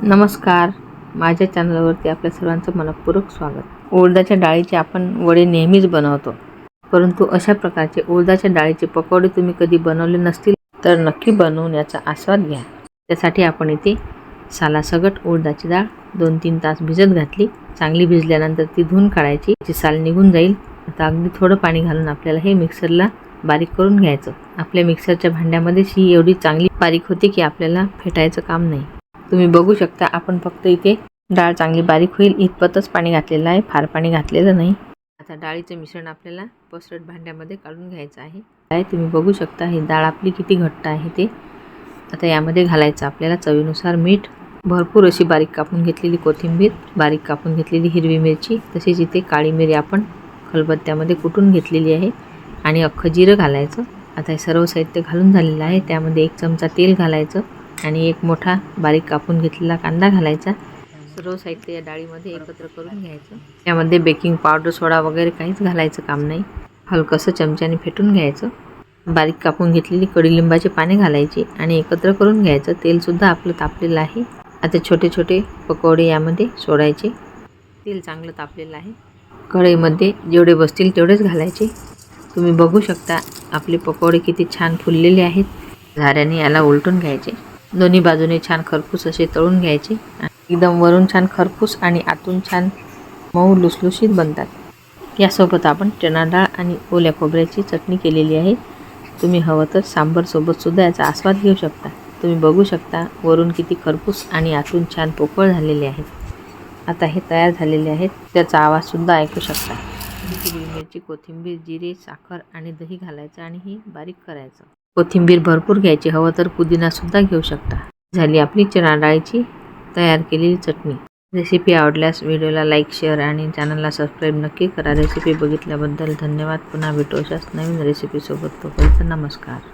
नमस्कार, माझ्या चॅनलवरती आपल्या सर्वांचं मनपूर्वक स्वागत। उडदाच्या डाळीचे आपण वडे नेहमीच बनवतो, परंतु अशा प्रकारचे उडदाच्या डाळीचे पकोडे तुम्ही कधी बनवले नसतील तर नक्की बनवून याचा आस्वाद घ्या। त्यासाठी आपण इथे सालासगट उडदाची डाळ 2-3 तास भिजत घातली। चांगली भिजल्यानंतर ती धुवून काढायची, त्याची साल निघून जाईल। आता अगदी थोडं पाणी घालून आपल्याला हे मिक्सरला बारीक करून घ्यायचं। आपल्या मिक्सरच्या भांड्यामध्ये ही एवढी चांगली बारीक होते की आपल्याला फेटायचं काम नाही। तुम्ही बघू शकता, आपण फक्त इथे डाळ चांगली बारीक होईल इतपतच पाणी घातलेलं आहे, फार पाणी घातलेलं नाही। आता डाळीचं मिश्रण आपल्याला पसरट भांड्यामध्ये काढून घ्यायचं आहे। तुम्ही बघू शकता ही डाळ आपली किती घट्ट आहे ते। आता यामध्ये घालायचं आपल्याला चवीनुसार मीठ, भरपूर अशी बारीक कापून घेतलेली कोथिंबीर, बारीक कापून घेतलेली हिरवी मिरची, तसेच इथे काळी मिरी आपण खलबत्त्यामध्ये कुटून घेतलेली आहे आणि अख्खं जिरं घालायचं। आता हे सर्व साहित्य घालून झालेलं आहे। त्यामध्ये 1 चमचा तेल घालायचं आणि 1 मोठा बारीक कापून घेतलेला कांदा घालायचा। सर्व साहित्य या डाळीमध्ये एकत्र करून घ्यायचं। यामध्ये बेकिंग पावडर, सोडा वगैरे काहीच घालायचं काम नाही। हलकंसं चमच्याने फेटून घ्यायचं। बारीक कापून घेतलेली कडीलिंबाची पाने घालायची आणि एकत्र करून घ्यायचं। तेल सुद्धा आपलं तापलेलं आहे। आता छोटे छोटे पकोडे यामध्ये सोडायचे। तेल चांगलं तापलेलं आहे। कढईमध्ये जेवढे बसतील तेवढेच घालायचे। तुम्ही बघू शकता आपले पकोडे किती छान फुललेले आहेत। झाऱ्याने याला उलटून घ्यायचे। दोन्ही बाजूने छान खरपूस असे तळून घ्यायचे। एकदम वरून छान खरपूस आणि आतून छान मऊ लुसलुशीत बनतात। यासोबत आपण चणा डाळ आणि ओल्या खोबऱ्याची चटणी केलेली आहे। तुम्ही हवं तर सांबर सोबत सुद्धा याचा आस्वाद घेऊ शकता। तुम्ही बघू शकता वरून किती खरपूस आणि आतून छान पोकळ झालेले आहेत। आता हे तयार झालेले आहेत, त्याचा आवाज सुद्धा ऐकू शकता। हिरवी मिरची, कोथिंबीर, जिरे, साखर आणि दही घालायचं आणि हे बारीक करायचं। कोथिंबीर भरपूर घ्यायची, हवं तर पुदिना सुद्धा घेऊ शकता। झाली आपली चणा डाळीची तयार केलेली चटणी। रेसिपी आवडल्यास व्हिडिओला लाईक, शेअर आणि चॅनलला सबस्क्राईब नक्की करा। रेसिपी बघितल्याबद्दल धन्यवाद। पुन्हा भेटू अशाच नवीन रेसिपीसोबत। तोपर्यंत नमस्कार।